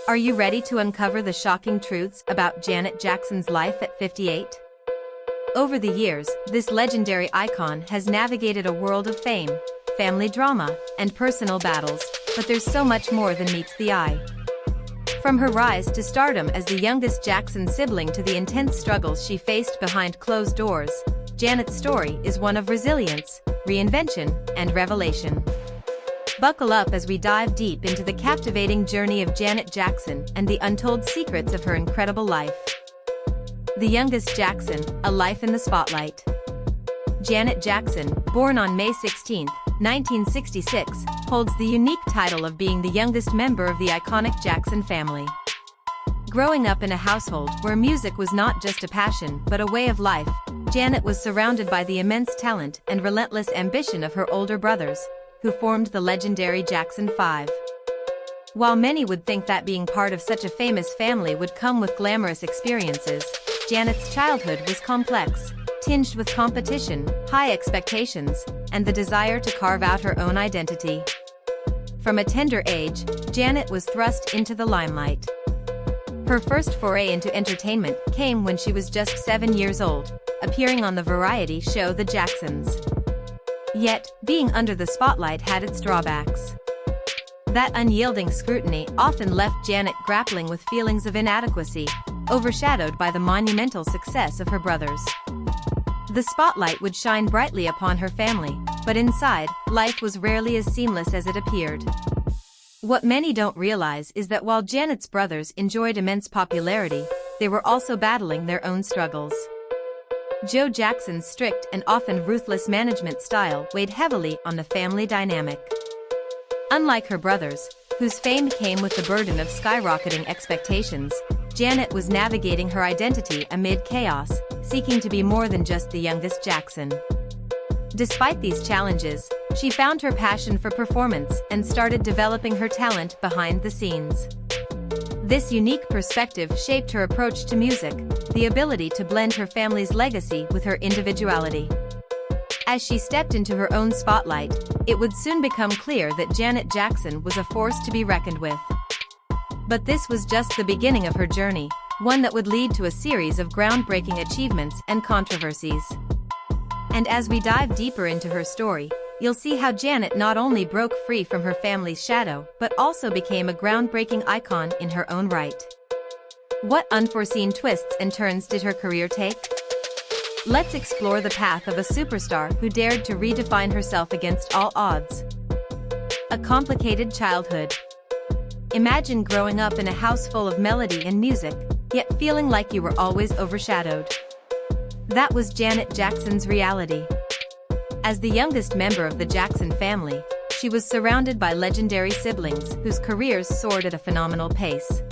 Are you ready to uncover the shocking truths about Janet Jackson's life at 58? Over the years, this legendary icon has navigated a world of fame, family drama, and personal battles, but there's so much more than meets the eye. From her rise to stardom as the youngest Jackson sibling to the intense struggles she faced behind closed doors, Janet's story is one of resilience, reinvention, and revelation. Buckle up as we dive deep into the captivating journey of Janet Jackson and the untold secrets of her incredible life. The youngest Jackson, a life in the spotlight. Janet Jackson, born on May 16, 1966, holds the unique title of being the youngest member of the iconic Jackson family. Growing up in a household where music was not just a passion but a way of life, Janet was surrounded by the immense talent and relentless ambition of her older brothers, who formed the legendary Jackson 5. While many would think that being part of such a famous family would come with glamorous experiences, Janet's childhood was complex, tinged with competition, high expectations, and the desire to carve out her own identity. From a tender age, Janet was thrust into the limelight. Her first foray into entertainment came when she was just 7 years old, appearing on the variety show The Jacksons. Yet, being under the spotlight had its drawbacks. That unyielding scrutiny often left Janet grappling with feelings of inadequacy, overshadowed by the monumental success of her brothers. The spotlight would shine brightly upon her family, but inside, life was rarely as seamless as it appeared. What many don't realize is that while Janet's brothers enjoyed immense popularity, they were also battling their own struggles. Joe Jackson's strict and often ruthless management style weighed heavily on the family dynamic. Unlike her brothers, whose fame came with the burden of skyrocketing expectations, Janet was navigating her identity amid chaos, seeking to be more than just the youngest Jackson. Despite these challenges, she found her passion for performance and started developing her talent behind the scenes. This unique perspective shaped her approach to music, the ability to blend her family's legacy with her individuality. As she stepped into her own spotlight, it would soon become clear that Janet Jackson was a force to be reckoned with. But this was just the beginning of her journey, one that would lead to a series of groundbreaking achievements and controversies. And as we dive deeper into her story, you'll see how Janet not only broke free from her family's shadow but also became a groundbreaking icon in her own right. What unforeseen twists and turns did her career take? Let's explore the path of a superstar who dared to redefine herself against all odds. A complicated childhood. Imagine growing up in a house full of melody and music, yet feeling like you were always overshadowed. That was Janet Jackson's reality. As the youngest member of the Jackson family, she was surrounded by legendary siblings whose careers soared at a phenomenal pace.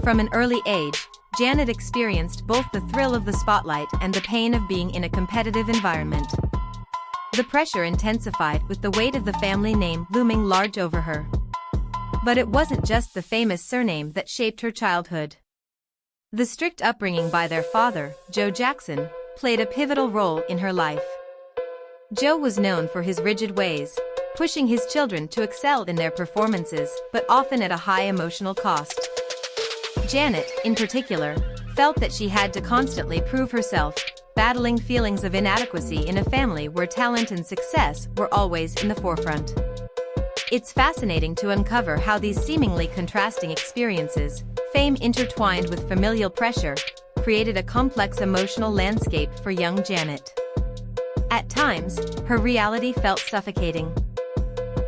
From an early age, Janet experienced both the thrill of the spotlight and the pain of being in a competitive environment. The pressure intensified with the weight of the family name looming large over her. But it wasn't just the famous surname that shaped her childhood. The strict upbringing by their father, Joe Jackson, played a pivotal role in her life. Joe was known for his rigid ways, pushing his children to excel in their performances, but often at a high emotional cost. Janet, in particular, felt that she had to constantly prove herself, battling feelings of inadequacy in a family where talent and success were always in the forefront. It's fascinating to uncover how these seemingly contrasting experiences, fame intertwined with familial pressure, created a complex emotional landscape for young Janet. At times, her reality felt suffocating.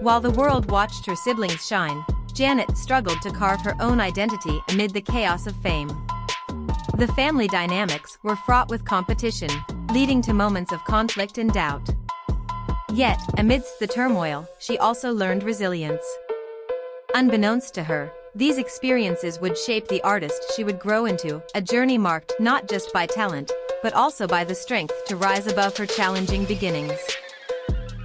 While the world watched her siblings shine, Janet struggled to carve her own identity amid the chaos of fame. The family dynamics were fraught with competition, leading to moments of conflict and doubt. Yet, amidst the turmoil, she also learned resilience. Unbeknownst to her, these experiences would shape the artist she would grow into, a journey marked not just by talent, but also by the strength to rise above her challenging beginnings.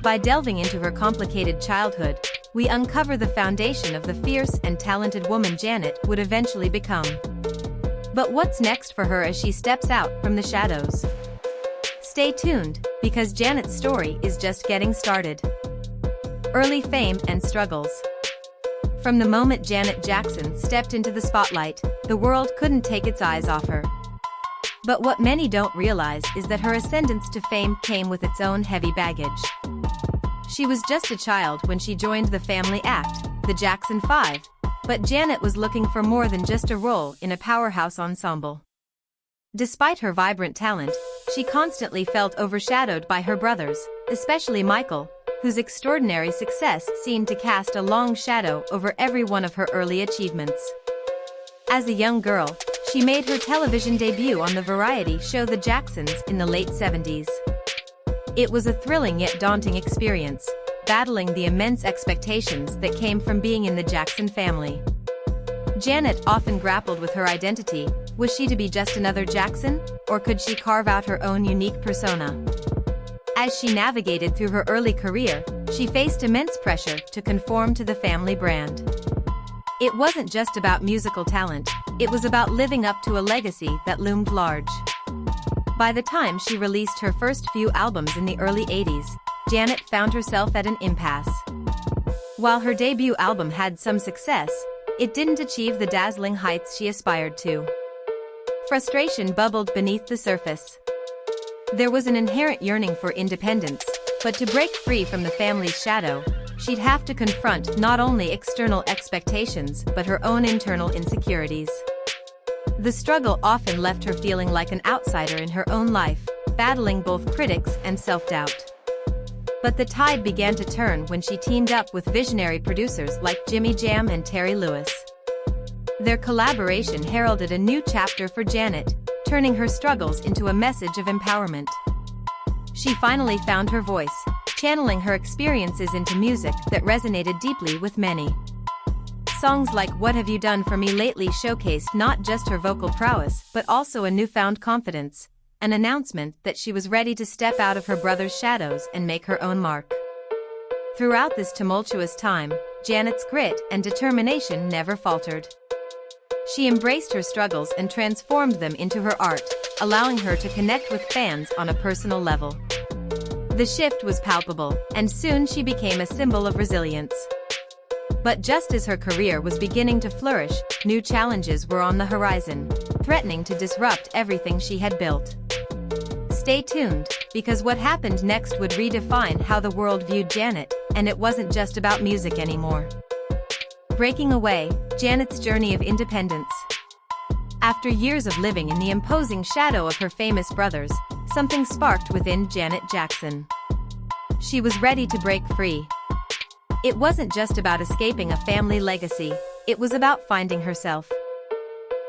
By delving into her complicated childhood, we uncover the foundation of the fierce and talented woman Janet would eventually become. But what's next for her as she steps out from the shadows? Stay tuned, because Janet's story is just getting started. Early fame and struggles. From the moment Janet Jackson stepped into the spotlight, the world couldn't take its eyes off her. But what many don't realize is that her ascendance to fame came with its own heavy baggage. She was just a child when she joined the family act, the Jackson 5, but Janet was looking for more than just a role in a powerhouse ensemble. Despite her vibrant talent, she constantly felt overshadowed by her brothers, especially Michael, whose extraordinary success seemed to cast a long shadow over every one of her early achievements. As a young girl, she made her television debut on the variety show The Jacksons in the late 70s. It was a thrilling yet daunting experience, battling the immense expectations that came from being in the Jackson family. Janet often grappled with her identity. Was she to be just another Jackson, or could she carve out her own unique persona? As she navigated through her early career, she faced immense pressure to conform to the family brand. It wasn't just about musical talent, it was about living up to a legacy that loomed large. By the time she released her first few albums in the early 80s, Janet found herself at an impasse. While her debut album had some success, it didn't achieve the dazzling heights she aspired to. Frustration bubbled beneath the surface. There was an inherent yearning for independence, but to break free from the family's shadow, she'd have to confront not only external expectations but her own internal insecurities. The struggle often left her feeling like an outsider in her own life, battling both critics and self-doubt. But the tide began to turn when she teamed up with visionary producers like Jimmy Jam and Terry Lewis. Their collaboration heralded a new chapter for Janet, turning her struggles into a message of empowerment. She finally found her voice, channeling her experiences into music that resonated deeply with many. Songs like What Have You Done For Me Lately showcased not just her vocal prowess but also a newfound confidence, an announcement that she was ready to step out of her brother's shadows and make her own mark. Throughout this tumultuous time, Janet's grit and determination never faltered. She embraced her struggles and transformed them into her art, allowing her to connect with fans on a personal level. The shift was palpable, and soon she became a symbol of resilience. But just as her career was beginning to flourish, new challenges were on the horizon, threatening to disrupt everything she had built. Stay tuned, because what happened next would redefine how the world viewed Janet, and it wasn't just about music anymore. Breaking away, Janet's journey of independence. After years of living in the imposing shadow of her famous brothers, something sparked within Janet Jackson. She was ready to break free. It wasn't just about escaping a family legacy, it was about finding herself.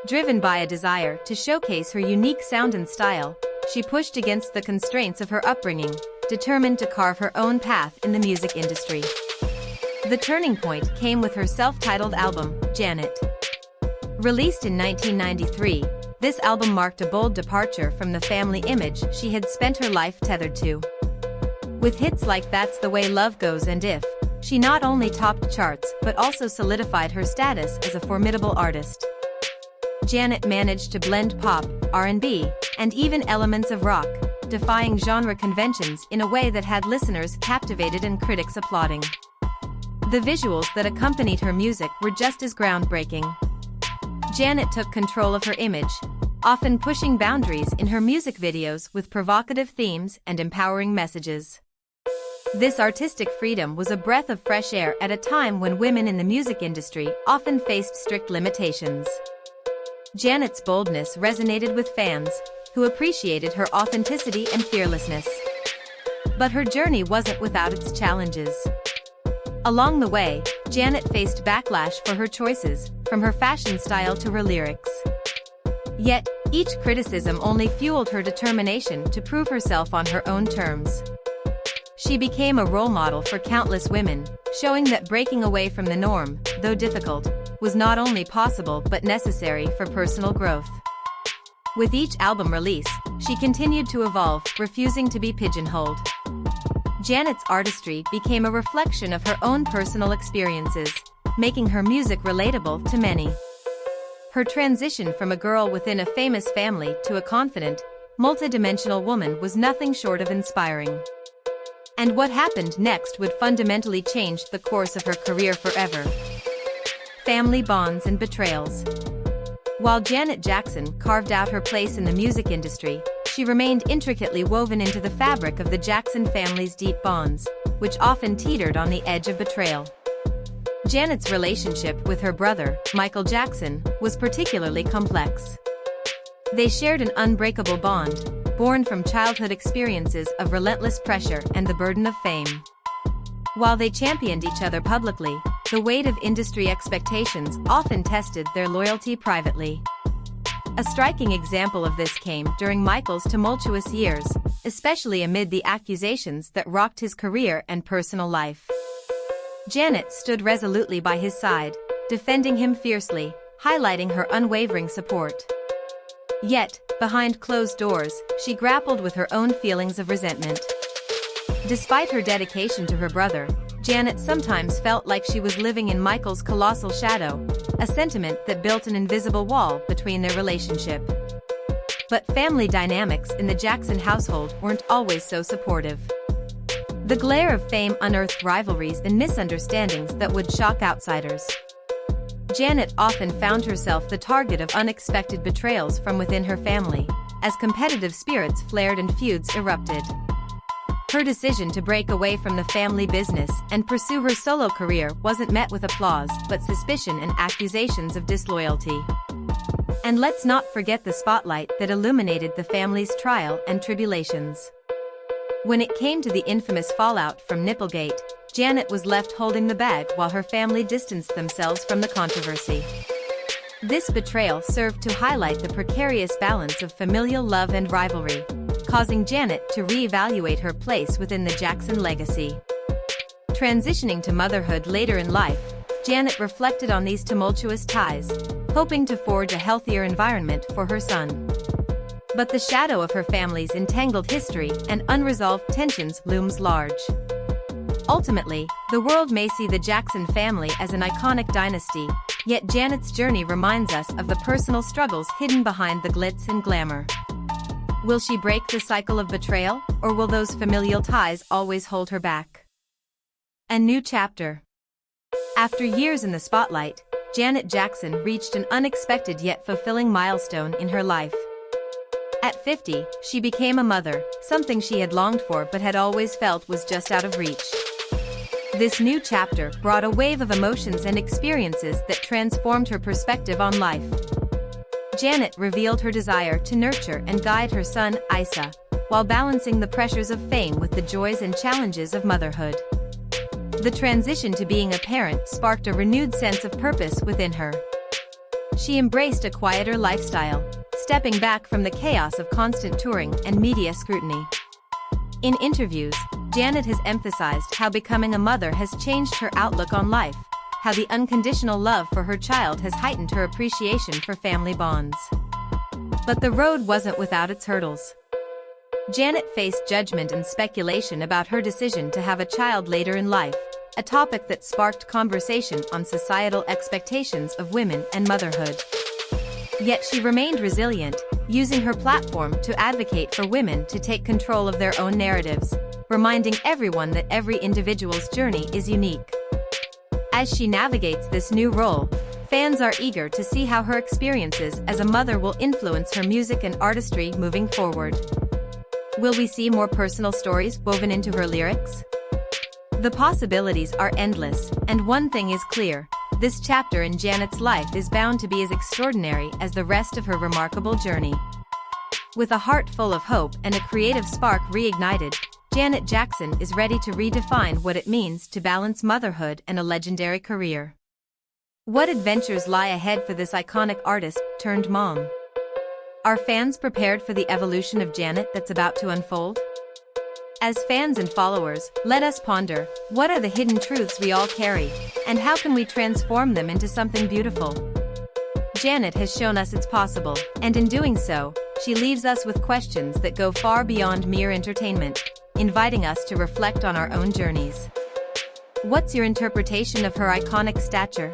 Driven by a desire to showcase her unique sound and style, she pushed against the constraints of her upbringing, determined to carve her own path in the music industry. The turning point came with her self-titled album, Janet. Released in 1993, this album marked a bold departure from the family image she had spent her life tethered to. With hits like That's the Way Love Goes and If, she not only topped charts but also solidified her status as a formidable artist. Janet managed to blend pop, R&B, and even elements of rock, defying genre conventions in a way that had listeners captivated and critics applauding. The visuals that accompanied her music were just as groundbreaking. Janet took control of her image, often pushing boundaries in her music videos with provocative themes and empowering messages. This artistic freedom was a breath of fresh air at a time when women in the music industry often faced strict limitations. Janet's boldness resonated with fans, who appreciated her authenticity and fearlessness. But her journey wasn't without its challenges. Along the way, Janet faced backlash for her choices, from her fashion style to her lyrics. Yet, each criticism only fueled her determination to prove herself on her own terms. She became a role model for countless women, showing that breaking away from the norm, though difficult, was not only possible but necessary for personal growth. With each album release, she continued to evolve, refusing to be pigeonholed. Janet's artistry became a reflection of her own personal experiences, making her music relatable to many. Her transition from a girl within a famous family to a confident, multidimensional woman was nothing short of inspiring. And what happened next would fundamentally change the course of her career forever. family bonds and betrayals. While Janet Jackson carved out her place in the music industry, she remained intricately woven into the fabric of the Jackson family's deep bonds, which often teetered on the edge of betrayal. Janet's relationship with her brother, Michael Jackson, was particularly complex. They shared an unbreakable bond, born from childhood experiences of relentless pressure and the burden of fame. While they championed each other publicly, the weight of industry expectations often tested their loyalty privately. A striking example of this came during Michael's tumultuous years, especially amid the accusations that rocked his career and personal life. Janet stood resolutely by his side, defending him fiercely, highlighting her unwavering support. Yet, behind closed doors, she grappled with her own feelings of resentment. Despite her dedication to her brother, Janet sometimes felt like she was living in Michael's colossal shadow, a sentiment that built an invisible wall between their relationship. But family dynamics in the Jackson household weren't always so supportive. The glare of fame unearthed rivalries and misunderstandings that would shock outsiders. Janet often found herself the target of unexpected betrayals from within her family, as competitive spirits flared and feuds erupted. Her decision to break away from the family business and pursue her solo career wasn't met with applause but suspicion and accusations of disloyalty. And let's not forget the spotlight that illuminated the family's trial and tribulations. When it came to the infamous fallout from Nipplegate, Janet was left holding the bag while her family distanced themselves from the controversy. This betrayal served to highlight the precarious balance of familial love and rivalry, causing Janet to reevaluate her place within the Jackson legacy. Transitioning to motherhood later in life, Janet reflected on these tumultuous ties, hoping to forge a healthier environment for her son. But the shadow of her family's entangled history and unresolved tensions looms large. Ultimately, the world may see the Jackson family as an iconic dynasty, yet Janet's journey reminds us of the personal struggles hidden behind the glitz and glamour. Will she break the cycle of betrayal, or will those familial ties always hold her back? A new chapter. After years in the spotlight, Janet Jackson reached an unexpected yet fulfilling milestone in her life. At 50, she became a mother, something she had longed for but had always felt was just out of reach. This new chapter brought a wave of emotions and experiences that transformed her perspective on life. Janet revealed her desire to nurture and guide her son, Isa, while balancing the pressures of fame with the joys and challenges of motherhood. The transition to being a parent sparked a renewed sense of purpose within her. She embraced a quieter lifestyle, stepping back from the chaos of constant touring and media scrutiny. In interviews, Janet has emphasized how becoming a mother has changed her outlook on life, how the unconditional love for her child has heightened her appreciation for family bonds. But the road wasn't without its hurdles. Janet faced judgment and speculation about her decision to have a child later in life, a topic that sparked conversation on societal expectations of women and motherhood. Yet she remained resilient, using her platform to advocate for women to take control of their own narratives, reminding everyone that every individual's journey is unique. As she navigates this new role, fans are eager to see how her experiences as a mother will influence her music and artistry moving forward. Will we see more personal stories woven into her lyrics? The possibilities are endless, and one thing is clear: this chapter in Janet's life is bound to be as extraordinary as the rest of her remarkable journey. With a heart full of hope and a creative spark reignited, Janet Jackson is ready to redefine what it means to balance motherhood and a legendary career. What adventures lie ahead for this iconic artist turned mom? Are fans prepared for the evolution of Janet that's about to unfold? As fans and followers, let us ponder, what are the hidden truths we all carry, and how can we transform them into something beautiful? Janet has shown us it's possible, and in doing so, she leaves us with questions that go far beyond mere entertainment, inviting us to reflect on our own journeys. What's your interpretation of her iconic stature?